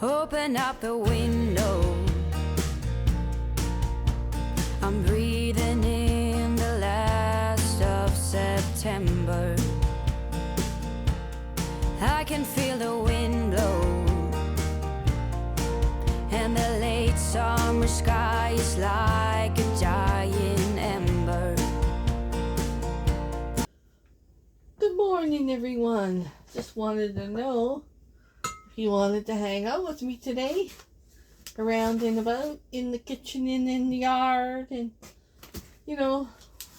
Open up the window. I'm breathing in the last of September. I can feel the wind blow, and the late summer sky is like a giant ember. Good morning, everyone. Just wanted to know if you wanted to hang out with me today, around and about in the kitchen and in the yard, and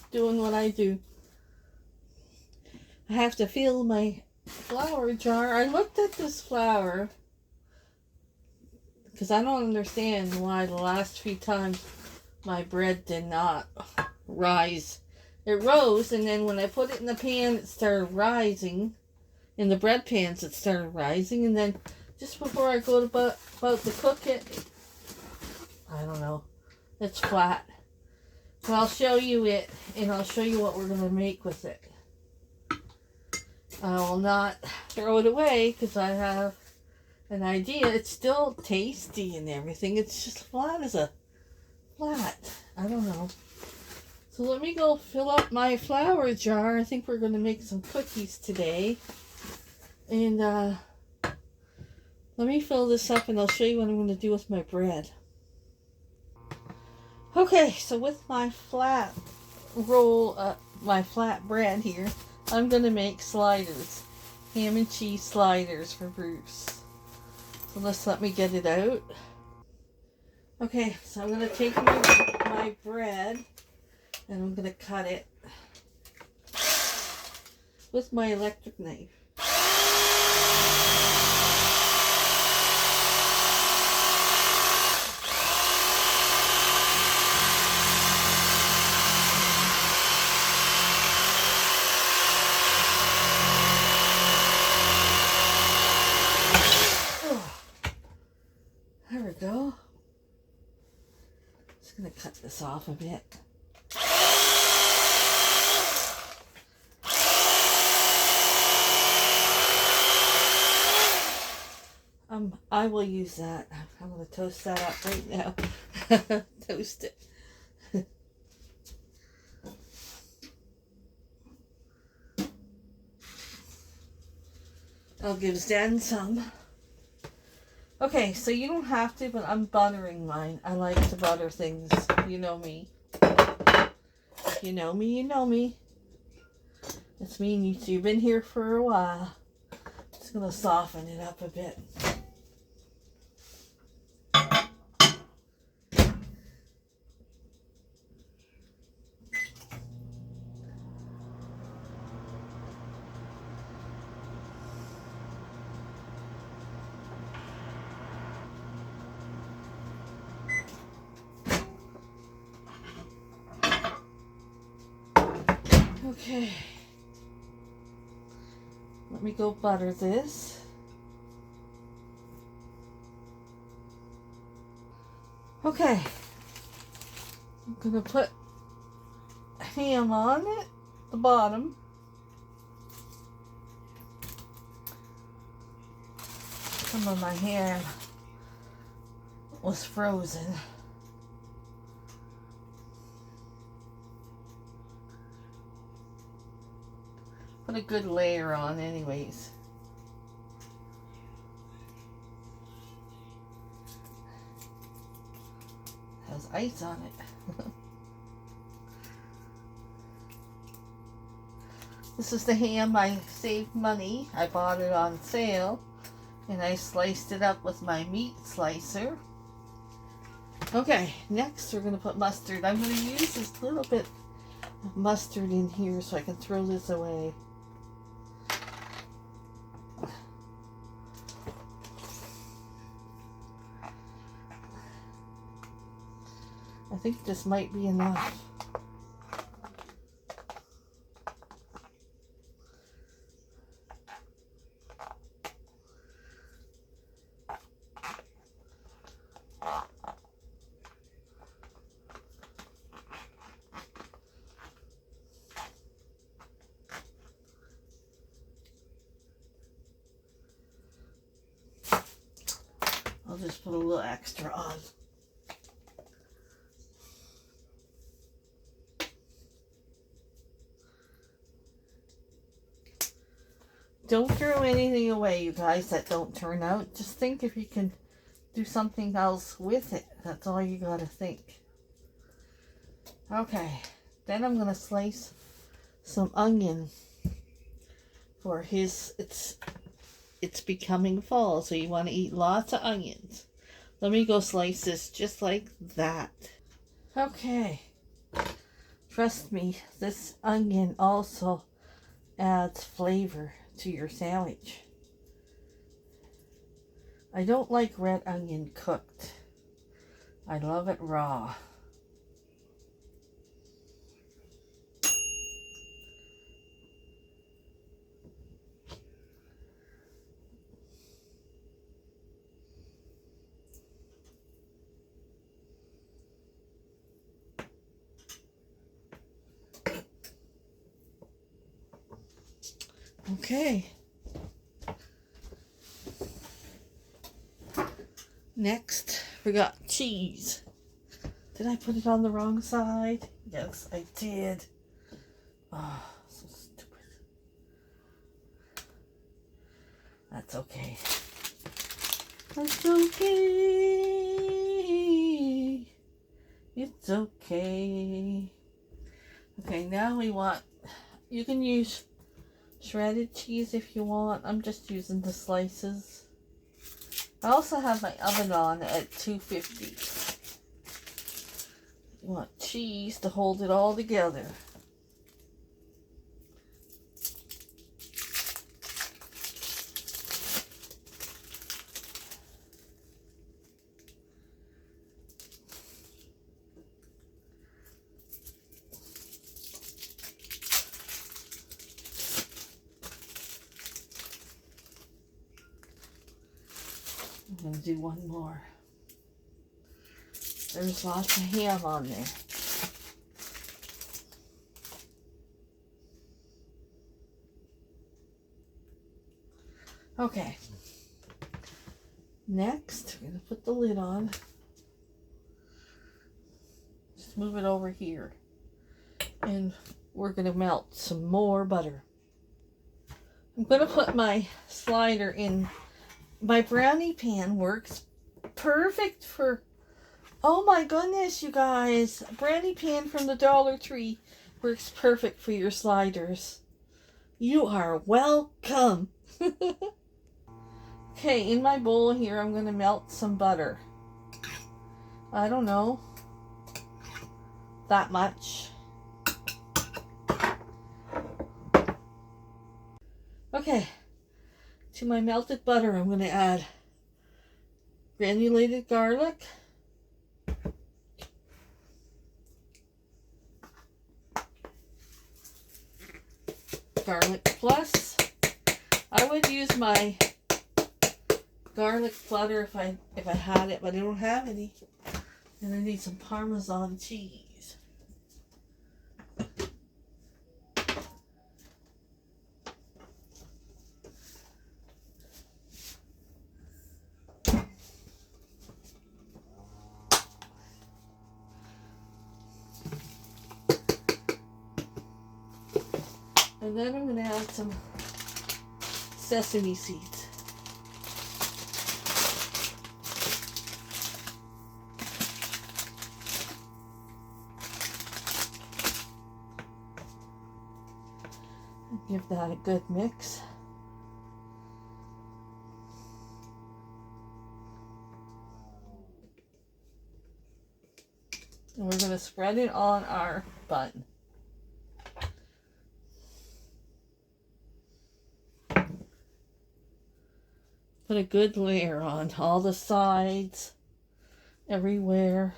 doing what I do. I have to fill my flour jar. I looked at this flour because I don't understand why the last few times my bread did not rise. It rose, and then when I put it in the pan, it started rising. In the bread pans, it started rising, and then just before I go about to cook it, I don't know, it's flat. So I'll show you it, and I'll show you what we're going to make with it. I will not throw it away because I have an idea. It's still tasty and everything. It's just flat as a flat. I don't know. So let me go fill up my flour jar. I think we're going to make some cookies today. And let me fill this up and I'll show you what I'm going to do with my bread. Okay, so with my flat bread here, I'm going to make sliders. Ham and cheese sliders for Bruce. So let me get it out. Okay, so I'm going to take my bread and I'm going to cut it with my electric knife. There we go. Just going to cut this off a bit. I will use that. I'm going to toast that up right now. Toast it. I'll give Zen some. Okay, so you don't have to, but I'm buttering mine. I like to butter things. You know me. You know me, you know me. It's me and you two. You've been here for a while. Just going to soften it up a bit. Okay, let me go butter this. Okay, I'm gonna put ham on it, the bottom. Some of my ham was frozen. Put a good layer on anyways. Has ice on it. This is the ham I saved money. I bought it on sale and I sliced it up with my meat slicer. Okay, next we're going to put mustard. I'm going to use this little bit of mustard in here so I can throw this away. I think this might be enough. just put a little extra on. Don't throw anything away, you guys, that don't turn out. Just think if you can do something else with it. That's all you gotta think. Okay, then I'm gonna slice some onion for his, it's becoming fall, so you want to eat lots of onions. Let me go slice this just like that. Okay, trust me, this onion also adds flavor to your sandwich. I don't like red onion cooked. I love it raw. Okay. Next, we got cheese. Did I put it on the wrong side? Yes, I did. Oh, so stupid. That's okay. That's okay. It's okay. Okay, now we want, you can use shredded cheese if you want. I'm just using the slices. I also have my oven on at 250. You want cheese to hold it all together. I'm going to do one more. There's lots of ham on there. Okay. Next, we're going to put the lid on. Just move it over here. And we're going to melt some more butter. I'm going to put my slider in. My brownie pan works perfect for, oh my goodness, you guys. Brownie pan from the Dollar Tree works perfect for your sliders. You are welcome. Okay, in my bowl here, I'm going to melt some butter. I don't know, that much. Okay, to my melted butter, I'm going to add granulated garlic, garlic plus. I would use my garlic butter if I had it, but I don't have any. And I need some Parmesan cheese. And then I'm going to add some sesame seeds. And give that a good mix. And we're going to spread it on our bun. Put a good layer on all the sides, everywhere.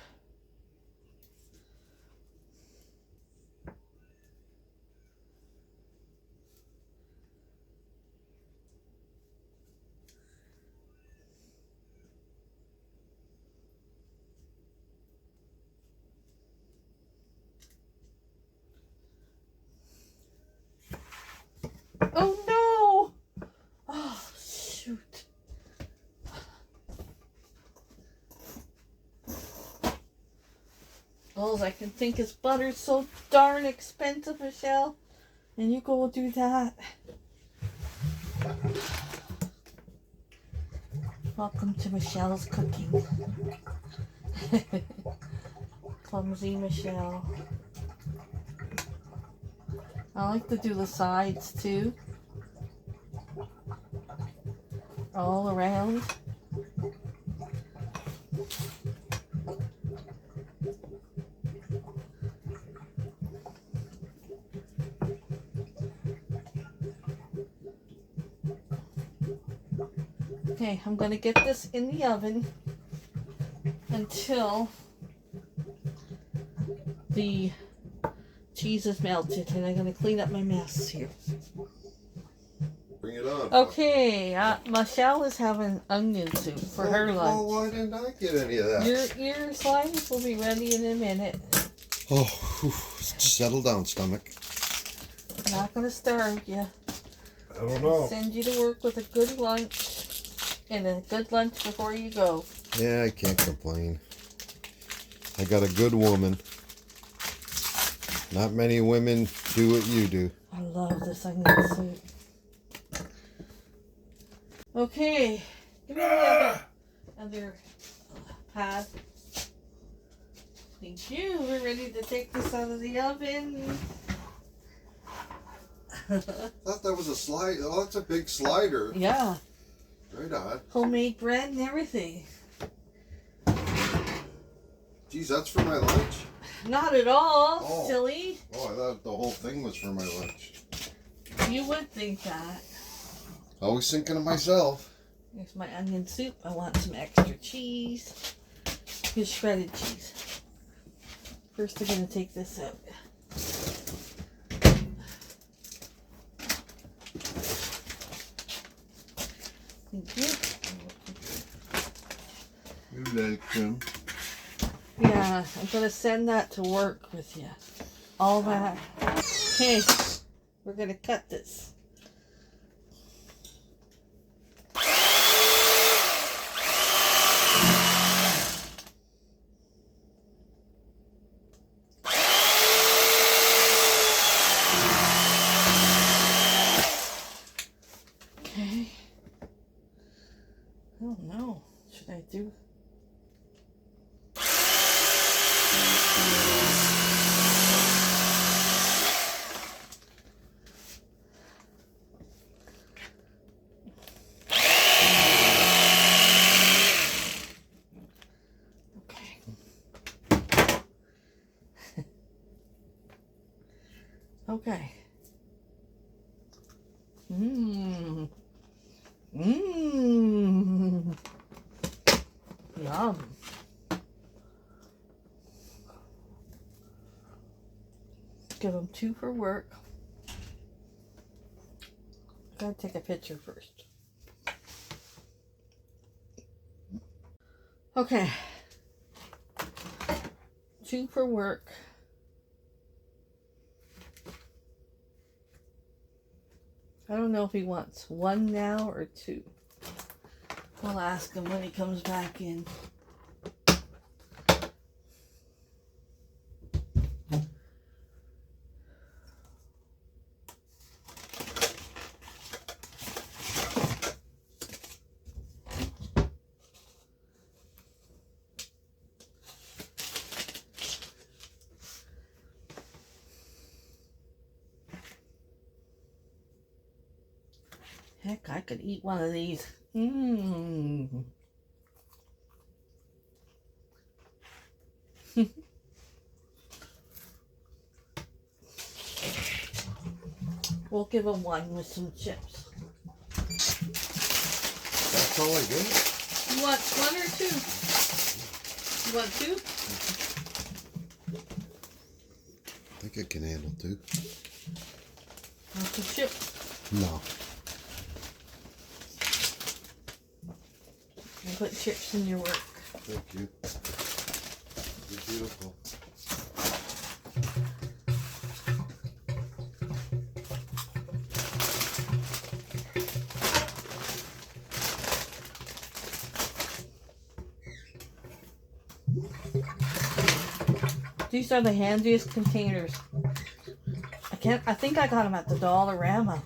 Oh no! Oh, shoot. All I can think is butter's so darn expensive, Michelle. And you go do that. Welcome to Michelle's cooking. Clumsy Michelle. I like to do the sides too. All around. Okay, I'm going to get this in the oven until the cheese is melted, and I'm going to clean up my mess here. Bring it on. Okay, Michelle is having onion soup for her lunch. Oh, why didn't I get any of that? Your slimes will be ready in a minute. Oh, whew, settle down, stomach. I'm not going to starve you. I don't know. Send you to work with a good lunch. And a good lunch before you go. Yeah, I can't complain. I got a good woman. Not many women do what you do. I love this onion soup. Okay, give me the other pad. Thank you. We're ready to take this out of the oven. I thought that was a slide. Oh, that's a big slider. Yeah. Right on. Homemade bread and everything. Geez, that's for my lunch? Not at all, Oh. silly. Oh, I thought the whole thing was for my lunch. You would think that. Always thinking of myself. Here's my onion soup. I want some extra cheese. Here's shredded cheese. First, we're going to take this out. Thank you. You like them? Yeah, I'm going to send that to work with you. All that. Okay, we're going to cut this. Okay. I don't know. Should I do? Okay. Mmm. Mmm. Yum. Give them 2 for work. Gotta take a picture first. Okay. 2 for work. I don't know if he wants 1 now or 2. I'll ask him when he comes back in. Heck, I could eat one of these. Mmm. We'll give him 1 with some chips. That's all I get? You want 1 or 2? You want 2? I think I can handle 2. Want some chips? No. And put chips in your work. Thank you. You're beautiful. These are the handiest containers. I think I got them at the Dollarama.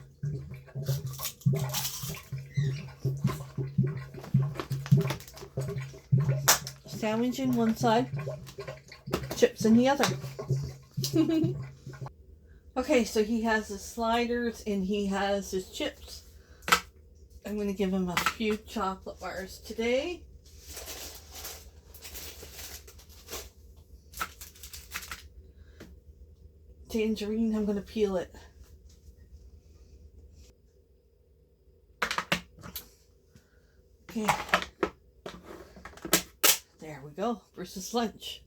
Sandwich in one side, chips in the other. Okay, so he has his sliders and he has his chips. I'm going to give him a few chocolate bars today. Tangerine, I'm going to peel it. Okay. There we go. Versus lunch.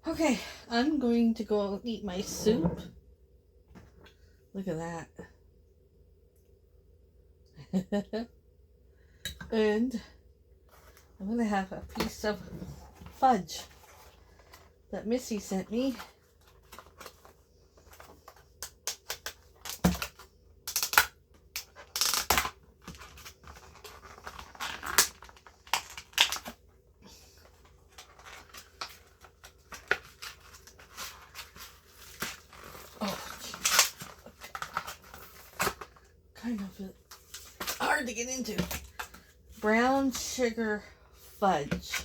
Okay, I'm going to go eat my soup. Look at that. And I'm going to have a piece of fudge that Missy sent me. Kind of hard to get into. Brown sugar fudge.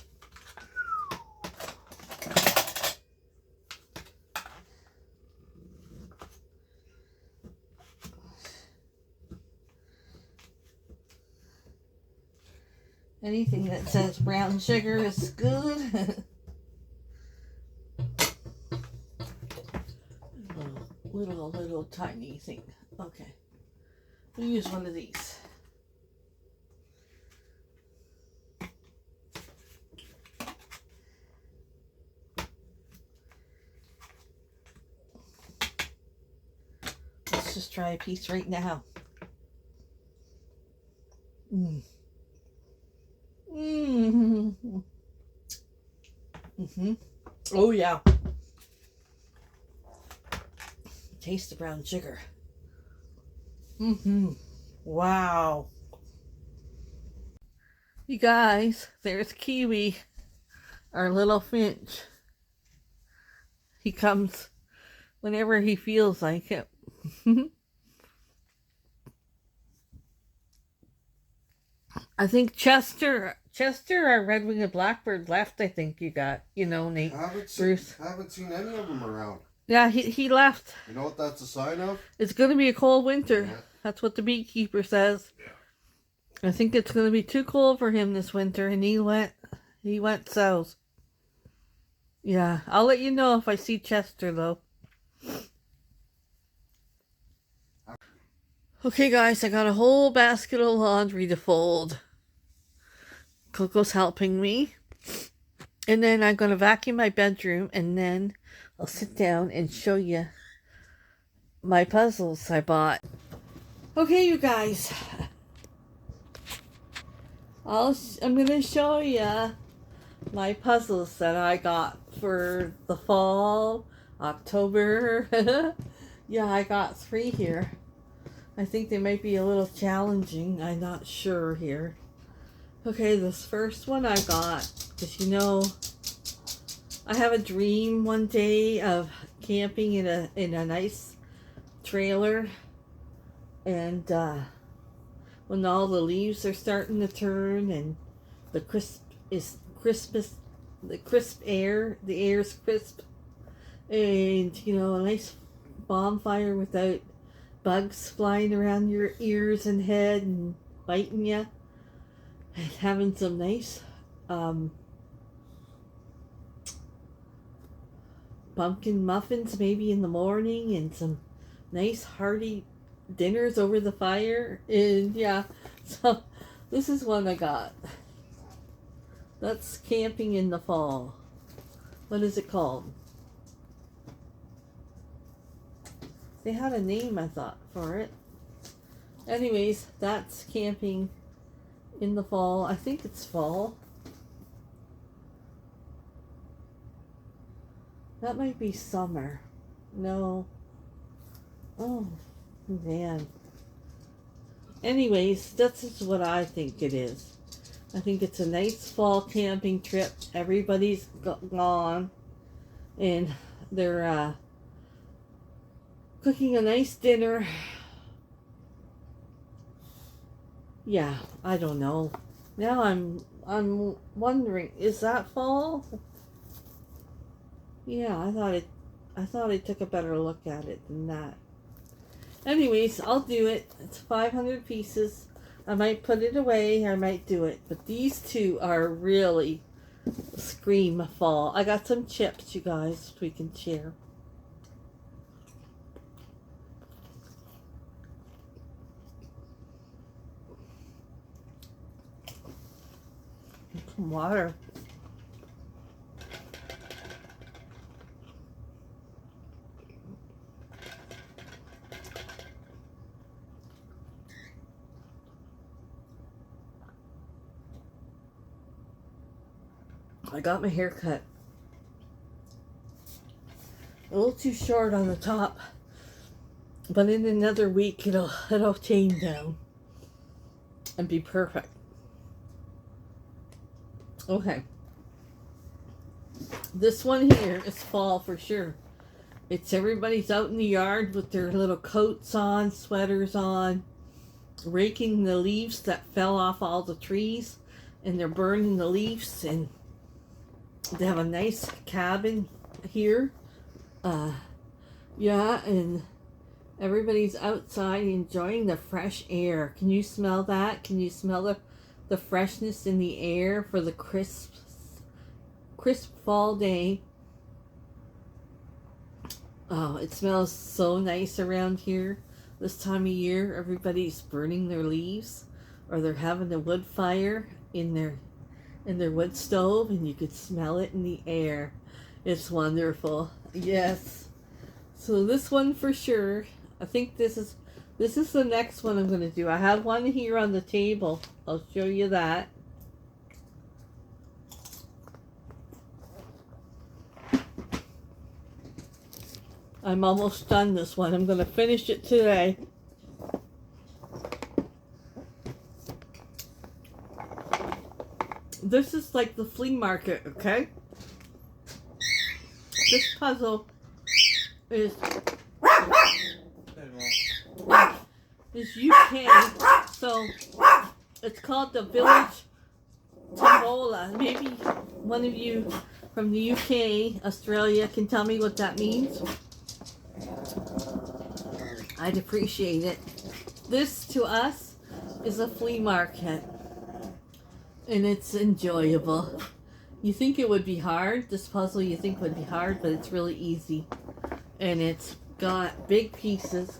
Anything that says brown sugar is good. little tiny thing. Okay. We'll use one of these. Let's just try a piece right now. Oh yeah. Taste the brown sugar. Wow. You guys, there's Kiwi, our little finch. He comes whenever he feels like it. I think Chester, our red-winged blackbird left, I think you got, Nate. Bruce. Haven't seen any of them around. Yeah, he left. You know what that's a sign of? It's going to be a cold winter. Yeah. That's what the beekeeper says. Yeah. I think it's going to be too cold for him this winter, and he went south. Yeah, I'll let you know if I see Chester, though. Okay, guys, I got a whole basket of laundry to fold. Coco's helping me. And then I'm going to vacuum my bedroom, and then I'll sit down and show you my puzzles I bought. Okay, you guys. I'm going to show you my puzzles that I got for the fall, October. Yeah, I got 3 here. I think they might be a little challenging. I'm not sure here. Okay, this first one I got, because I have a dream one day of camping in a nice trailer, and when all the leaves are starting to turn and the air is crisp, and a nice bonfire without bugs flying around your ears and head and biting you, and having some nice pumpkin muffins maybe in the morning, and some nice hearty dinners over the fire. And yeah, so this is one I got. That's camping in the fall. What is it called? They had a name, I thought, for it. Anyways, that's camping in the fall. I think it's fall. That might be summer. No. Oh, man. Anyways, that's just what I think it is. I think it's a nice fall camping trip. Everybody's gone, and they're cooking a nice dinner. Yeah, I don't know. Now I'm wondering, is that fall? Yeah, I thought I took a better look at it than that. Anyways, I'll do it. It's 500 pieces. I might put it away, I might do it. But these two are really scream fall. I got some chips, you guys, we can share. Some water. I got my hair cut. A little too short on the top, but in another week it'll tame down and be perfect. Okay. This one here is fall for sure. It's everybody's out in the yard with their little coats on, sweaters on, raking the leaves that fell off all the trees, and they're burning the leaves, and they have a nice cabin here. Yeah, and everybody's outside enjoying the fresh air. Can you smell that? Can you smell the freshness in the air for the crisp fall day? Oh, it smells so nice around here this time of year. Everybody's burning their leaves, or they're having a wood fire in their wood stove, and you could smell it in the air. It's wonderful. Yes. So this one for sure. I think this is the next one I'm going to do. I have one here on the table. I'll show you that. I'm almost done this one. I'm going to finish it today. This is like the flea market, okay? This puzzle is UK, so it's called the Village Tombola. Maybe one of you from the UK, Australia, can tell me what that means. I'd appreciate it. This, to us, is a flea market, and it's enjoyable. You think it would be hard, this puzzle you think would be hard, but it's really easy. And it's got big pieces,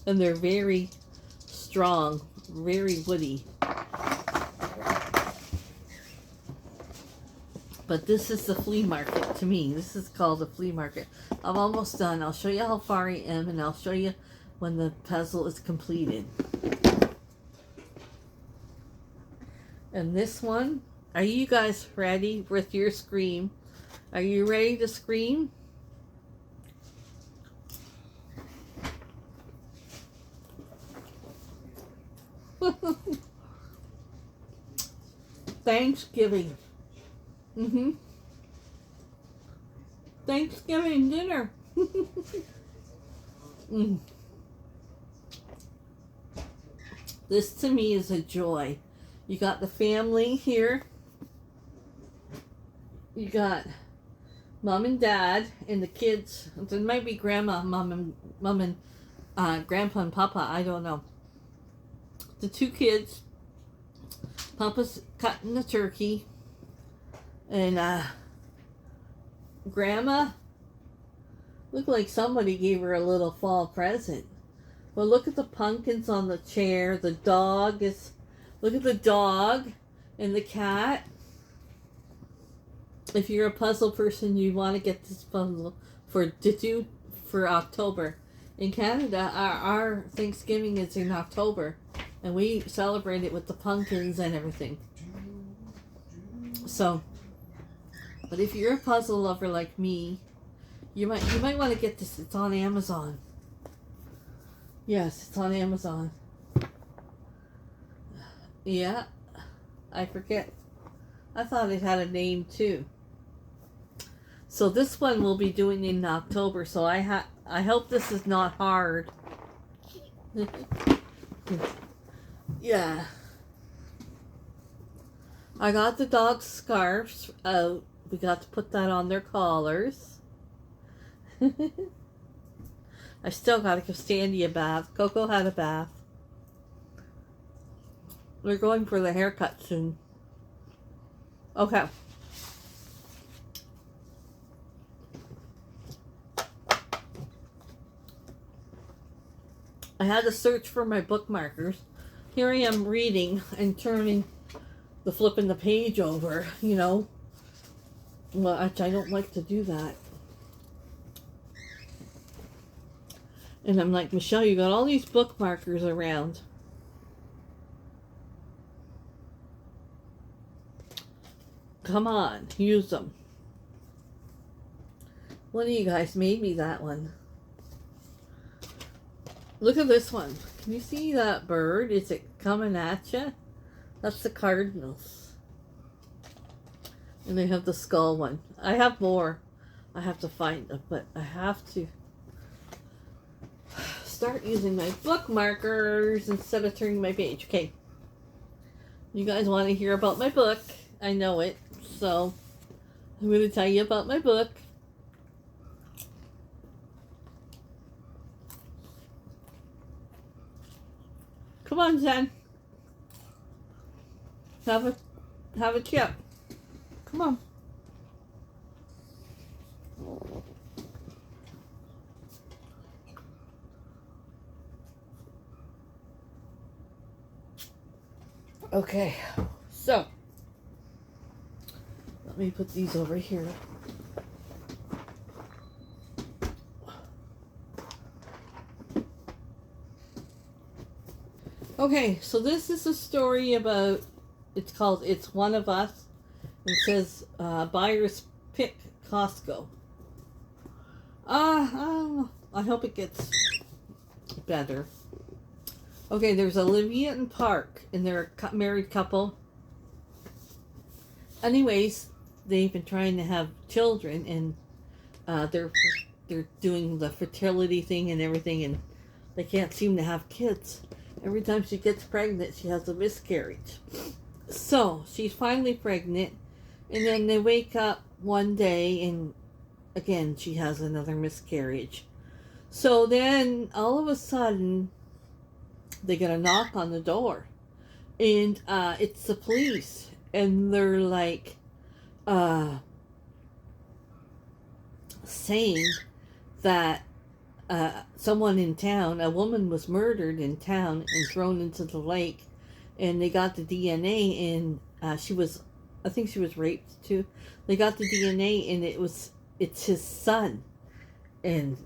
and they're very strong, very woody. But this is the flea market to me. This is called a flea market. I'm almost done. I'll show you how far I am, and I'll show you when the puzzle is completed. And this one, are you guys ready with your scream? Are you ready to scream? Thanksgiving. Thanksgiving dinner. This to me is a joy. You got the family here. You got mom and dad and the kids. There might be grandma, mom and grandpa and papa. I don't know. The two kids. Papa's cutting the turkey. And grandma looked like somebody gave her a little fall present. Well, look at the pumpkins on the chair. The dog is... Look at the dog and the cat. If you're a puzzle person, you want to get this puzzle for October. In Canada, our Thanksgiving is in October, and we celebrate it with the pumpkins and everything. So, but if you're a puzzle lover like me, you might want to get this. It's on Amazon. Yes, it's on Amazon. Yeah, I forget. I thought it had a name too. So this one we'll be doing in October. So I hope this is not hard. Yeah. I got the dog's scarves out. We got to put that on their collars. I still got to give Sandy a bath. Coco had a bath. We're going for the haircut soon. Okay. I had to search for my bookmarkers. Here I am reading and flipping the page over, you know. Well, I don't like to do that. And I'm like, Michelle, you got all these bookmarkers around. Come on, use them. One of you guys made me that one. Look at this one. Can you see that bird? Is it coming at you? That's the cardinals. And they have the skull one. I have more. I have to find them, but I have to start using my bookmarkers instead of turning my page. Okay. You guys want to hear about my book? I know it. So I'm going to tell you about my book. Come on, Zen. Have a chip. Come on. Okay, so let me put these over here. Okay, so this is a story about, it's called It's One of Us. It says, buyers pick Costco. I hope it gets better. Okay, there's Olivia and Park, and they're a married couple. Anyways, they've been trying to have children, and they're doing the fertility thing and everything, and they can't seem to have kids. Every time she gets pregnant, she has a miscarriage. So, she's finally pregnant, and then they wake up one day, and again, she has another miscarriage. So then, all of a sudden, they get a knock on the door, and it's the police, and they're like, saying that someone in town, a woman was murdered in town and thrown into the lake, and they got the DNA, and I think she was raped too. They got the DNA, and it's his son, and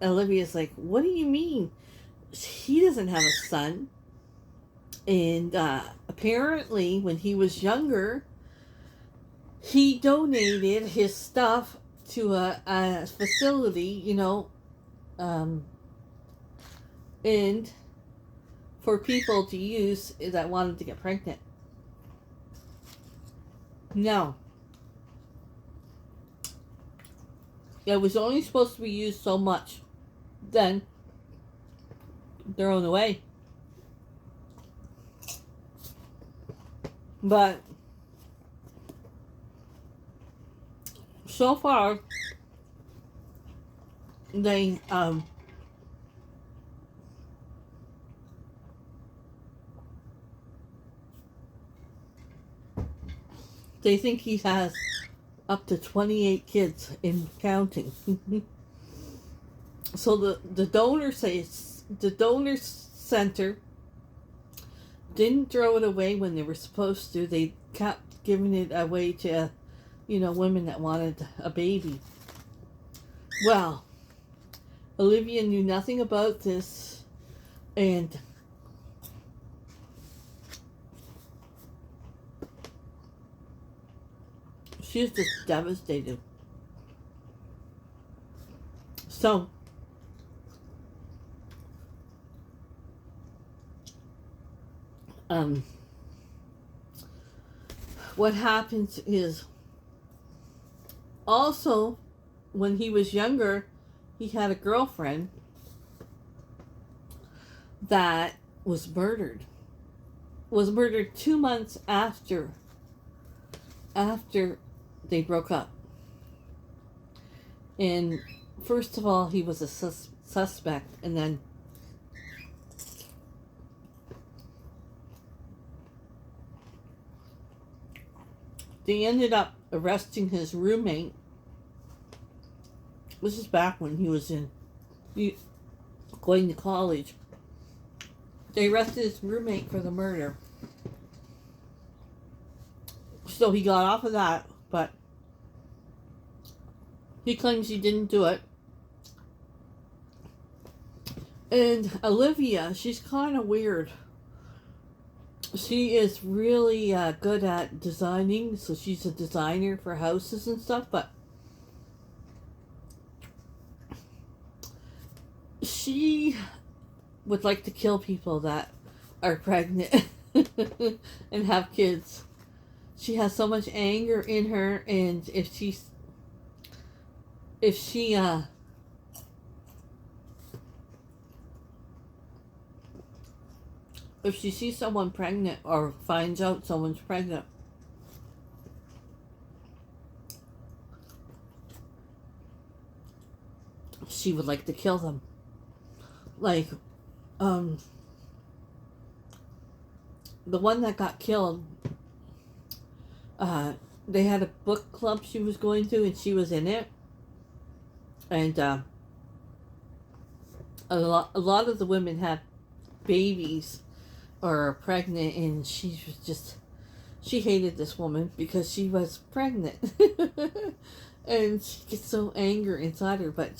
Olivia's like, what do you mean? He doesn't have a son. And apparently, when he was younger, he donated his stuff to a facility, you know, and for people to use that wanted to get pregnant. No. It was only supposed to be used so much. Then thrown away. But so far they think he has up to 28 kids in counting. So the donor center didn't throw it away when they were supposed to. They kept giving it away to, you know, women that wanted a baby. Well, Olivia knew nothing about this, and she's just devastated. So Um, what happens is also when he was younger, he had a girlfriend that was murdered. Was murdered 2 months after they broke up. And first of all, he was a suspect, and then they ended up arresting his roommate. This is back when he was going to college. They arrested his roommate for the murder. So he got off of that, but he claims he didn't do it. And Olivia, she's kind of weird. She is really good at designing, so she's a designer for houses and stuff, but she would like to kill people that are pregnant and have kids. She has so much anger in her, and if she sees someone pregnant or finds out someone's pregnant, she would like to kill them. Like, the one that got killed, they had a book club she was going to, and she was in it. And a lot of the women had babies or are pregnant, and she hated this woman because she was pregnant. And she gets so angry inside her, but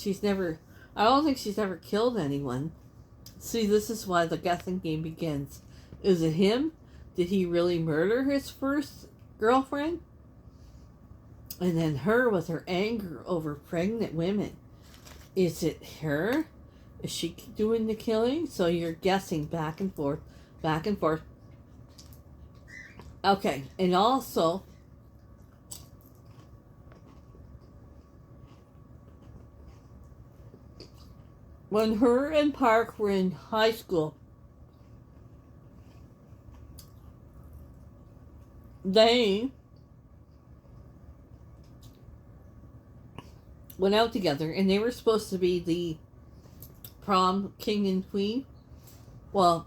I don't think she's ever killed anyone. See, this is why the guessing game begins. Is it him? Did he really murder his first girlfriend? And then her with her anger over pregnant women. Is it her? Is she doing the killing? So you're guessing back and forth, back and forth. Okay, and also, when her and Park were in high school, they went out together, and they were supposed to be the prom king and queen. Well,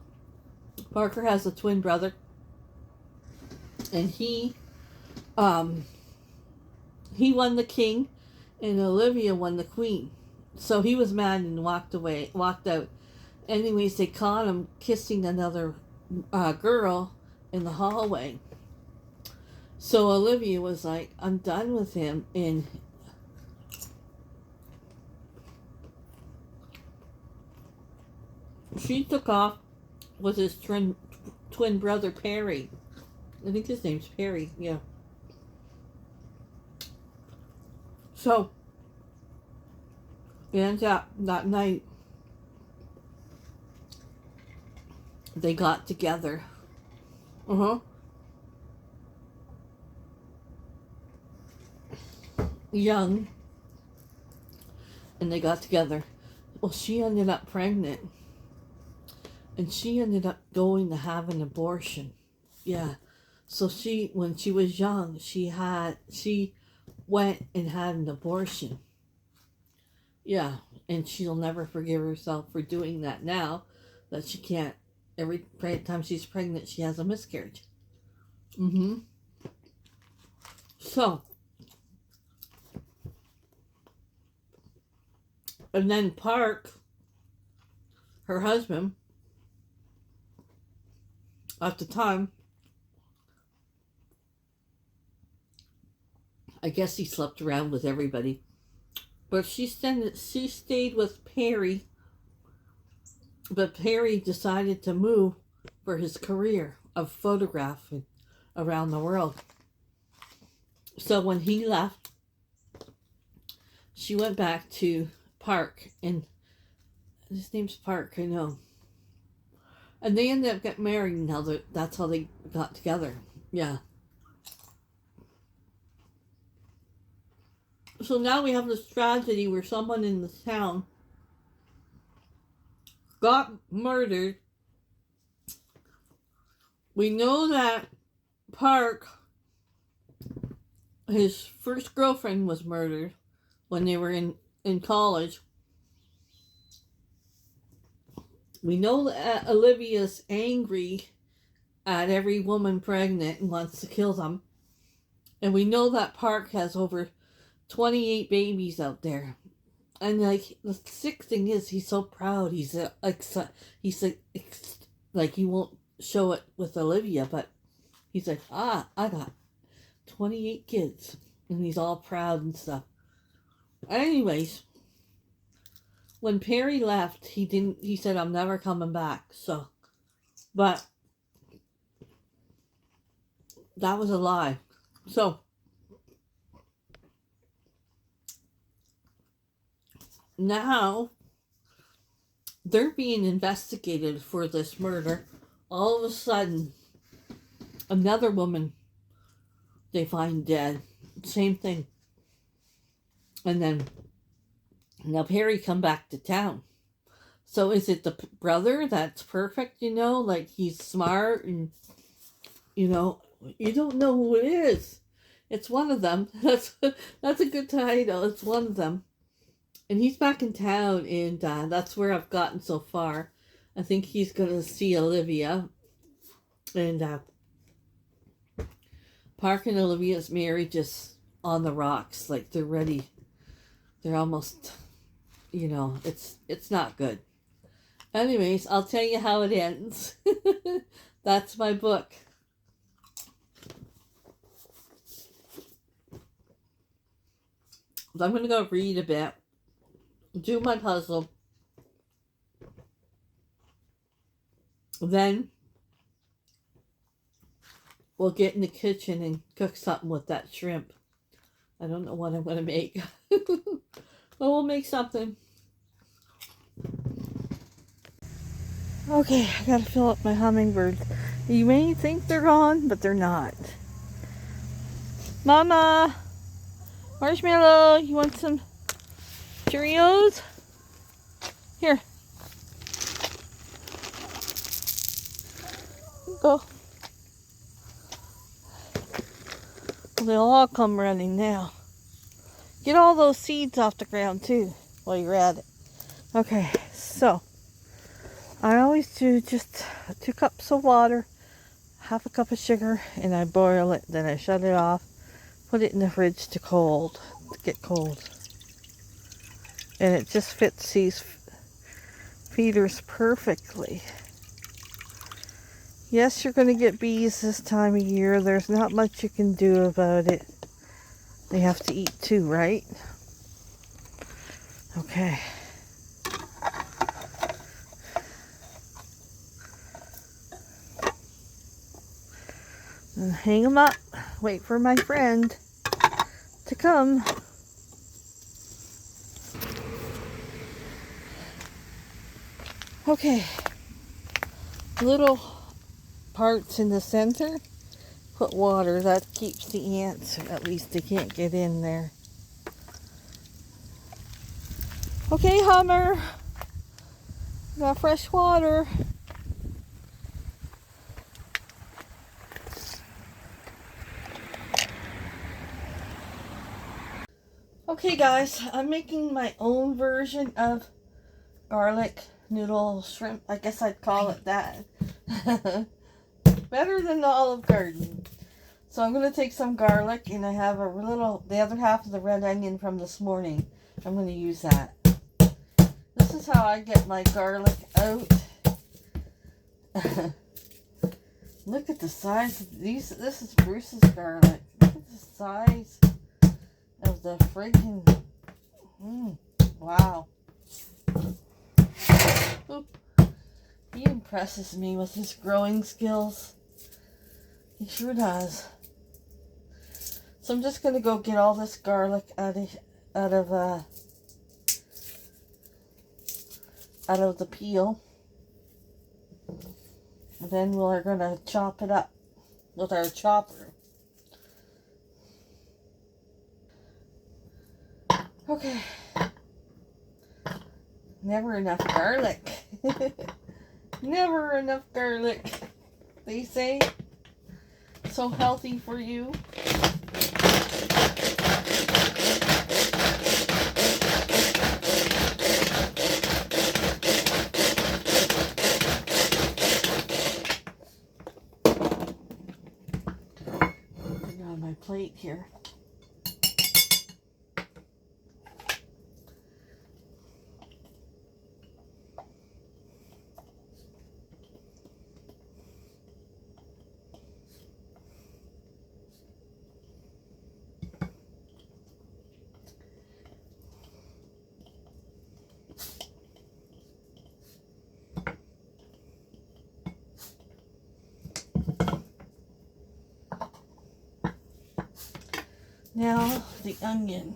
Parker has a twin brother, and he won the king, and Olivia won the queen. So he was mad and walked out. Anyways, they caught him kissing another girl in the hallway. So Olivia was like, I'm done with him. And she took off with his twin brother, Perry. I think his name's Perry, yeah. So, it ends up that night, they got together. Young. And they got together. Well, she ended up pregnant. And she ended up going to have an abortion. Yeah. So when she was young, she went and had an abortion. Yeah. And she'll never forgive herself for doing that now. That she can't, every time she's pregnant, she has a miscarriage. So, and then Park, her husband, at the time, I guess he slept around with everybody. But she stayed with Perry. But Perry decided to move for his career of photographing around the world. So when he left, she went back to Park. And his name's Park, I know. And they ended up getting married. Now that's how they got together. Yeah. So now we have this tragedy where someone in this town got murdered. We know that Park, his first girlfriend, was murdered when they were in college. We know that Olivia's angry at every woman pregnant and wants to kill them. And we know that Park has over 28 babies out there. And like the sick thing is, he's so proud. He's like he won't show it with Olivia, but he's like, I got 28 kids, and he's all proud and stuff. Anyways, when Perry left, he said, I'm never coming back. So, but that was a lie. So now they're being investigated for this murder. All of a sudden, another woman they find dead. Same thing. And then now Perry come back to town. So is it the brother that's perfect, like he's smart and, you don't know who it is. It's one of them. That's a good title. It's one of them. And he's back in town, and that's where I've gotten so far. I think he's going to see Olivia. And Park and Olivia's marriage is on the rocks. Like, they're ready. They're almost, it's not good. Anyways, I'll tell you how it ends. That's my book. I'm going to go read a bit. Do my puzzle. Then we'll get in the kitchen and cook something with that shrimp. I don't know what I'm going to make. But we'll make something. Okay, I got to fill up my hummingbirds. You may think they're gone, but they're not. Mama! Marshmallow, you want some Cheerios? Here. Go. They'll all come running now. Get all those seeds off the ground too while you're at it. Okay, so I always do just 2 cups of water, half a cup of sugar, and I boil it. Then I shut it off, put it in the fridge to get cold. And it just fits these feeders perfectly. Yes, you're going to get bees this time of year. There's not much you can do about it. They have to eat too, right? Okay. And hang them up. Wait for my friend to come. Okay. Little parts in the center. Put water. That keeps the ants. At least they can't get in there. Okay, Hummer. Got fresh water. Okay, guys. I'm making my own version of garlic noodle shrimp. I guess I'd call it that. Better than the Olive Garden. So I'm going to take some garlic, and I have the other half of the red onion from this morning. I'm going to use that. This is how I get my garlic out. Look at the size of these. This is Bruce's garlic. Look at the size of the friggin'. Wow. Oop. He impresses me with his growing skills. He sure does. So I'm just gonna go get all this garlic out of the peel. And then we're going to chop it up with our chopper. Okay. Never enough garlic. Never enough garlic. They say. So healthy for you. Put it on my plate here. Now the onion.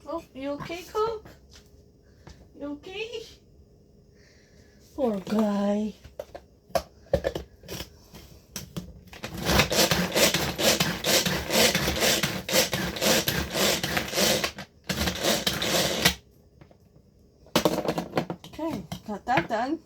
Oh, you okay, Coke? You okay? Poor guy. Okay, got that done.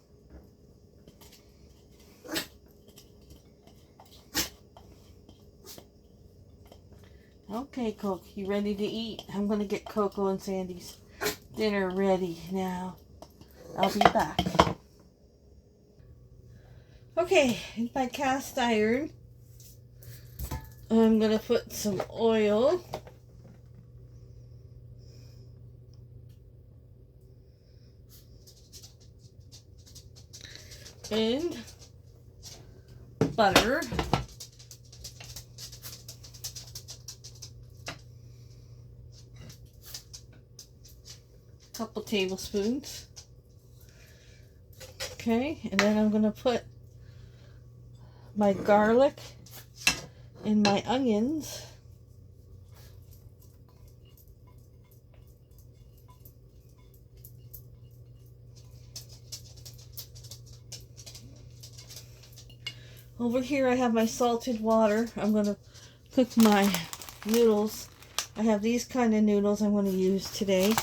Okay, Coke, you ready to eat? I'm going to get Coco and Sandy's dinner ready now. I'll be back. Okay, in my cast iron, I'm going to put some oil. And butter. Couple tablespoons. Okay, and then I'm going to put my garlic and my onions. Over here I have my salted water. I'm going to cook my noodles. I have these kind of noodles I'm going to use today.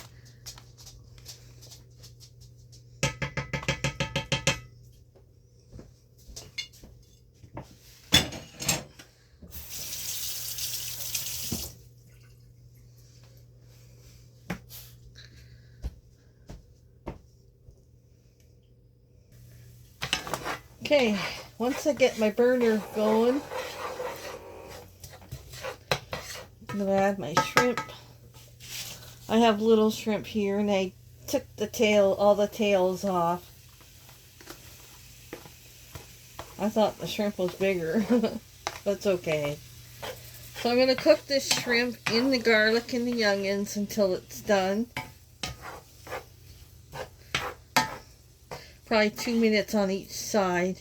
Okay, once I get my burner going, I'm going to add my shrimp. I have little shrimp here and I took the tail, all the tails off. I thought the shrimp was bigger, that's okay. So I'm going to cook this shrimp in the garlic and the onions until it's done. Probably 2 minutes on each side.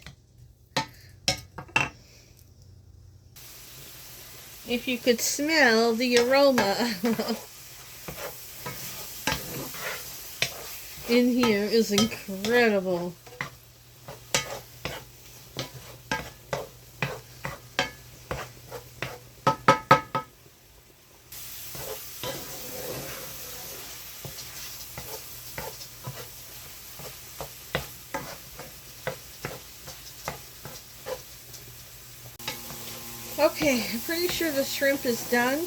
If you could smell the aroma in here is incredible. Okay, I'm pretty sure the shrimp is done.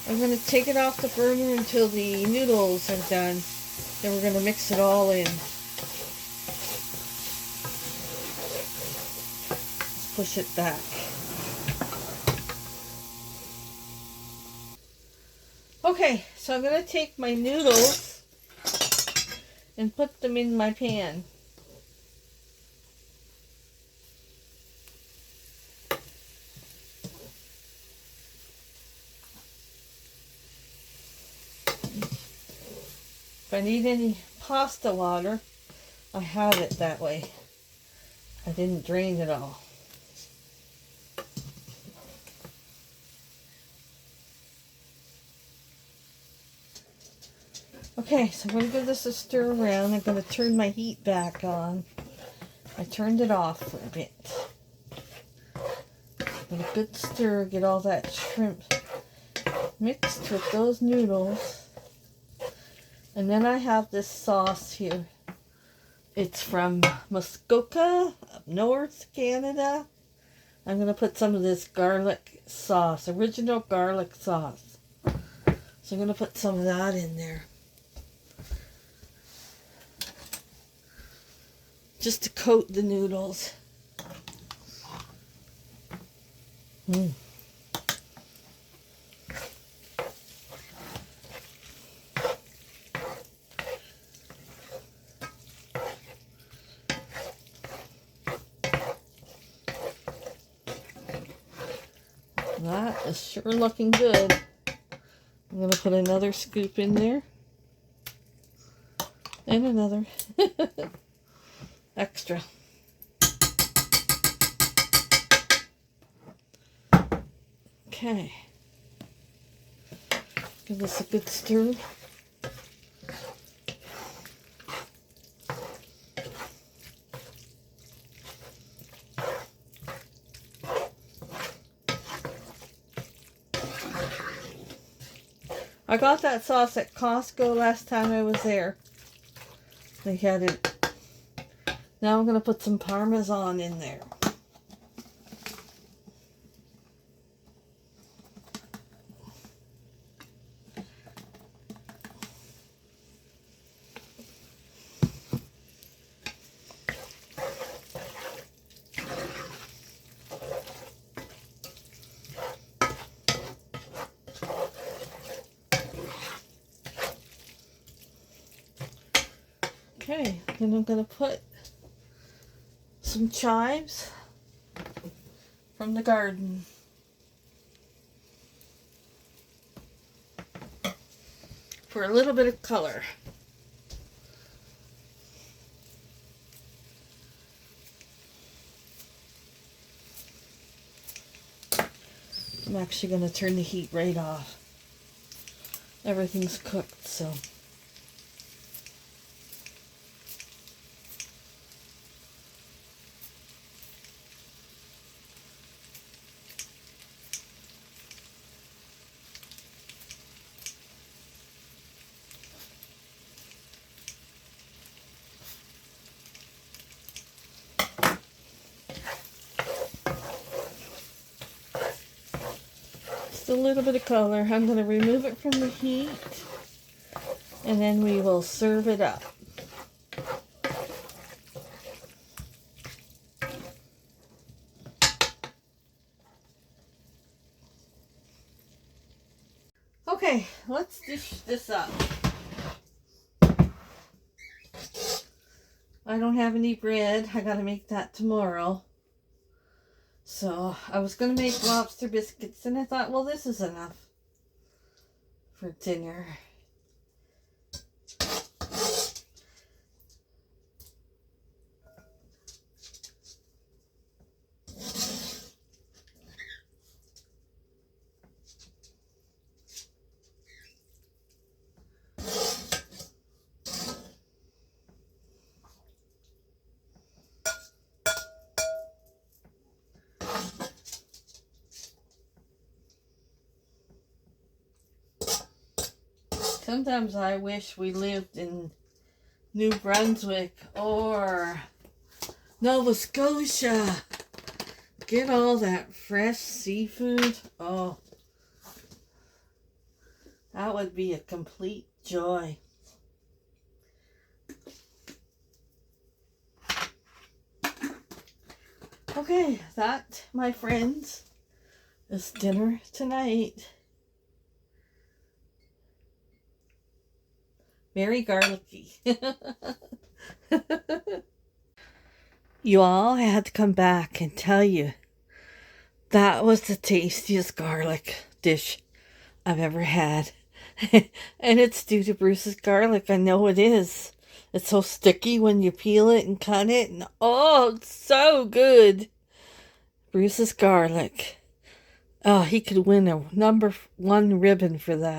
I'm going to take it off the burner until the noodles are done. Then we're going to mix it all in. push it back. Okay, so I'm going to take my noodles and put them in my pan. If I need any pasta water, I have it that way. I didn't drain it all. Okay, so I'm going to give this a stir around. I'm going to turn my heat back on. I turned it off for a bit. Give it a good stir, get all that shrimp mixed with those noodles. And then I have this sauce here. It's from Muskoka, up north Canada. I'm going to put some of this garlic sauce, original garlic sauce. So I'm going to put some of that in there. Just to coat the noodles. That is sure looking good. I'm going to put another scoop in there. And another. Extra. Okay. Give this a good stir. I got that sauce at Costco last time I was there. They had it. Now I'm going to put some Parmesan in there. Okay, then I'm going to put some chives from the garden. For a little bit of color. I'm actually going to turn the heat right off. Everything's cooked, so. A little bit of color. I'm going to remove it from the heat and then we will serve it up. Okay, let's dish this up. I don't have any bread. I got to make that tomorrow. So I was going to make lobster biscuits and I thought, well, this is enough for dinner. Sometimes I wish we lived in New Brunswick or Nova Scotia. Get all that fresh seafood. Oh, that would be a complete joy. Okay, that, my friends, is dinner tonight. Very garlicky. You all, I had to come back and tell you that was the tastiest garlic dish I've ever had. And it's due to Bruce's garlic. I know it is. It's so sticky when you peel it and cut it. And oh, it's so good. Bruce's garlic. Oh, he could win a #1 ribbon for that.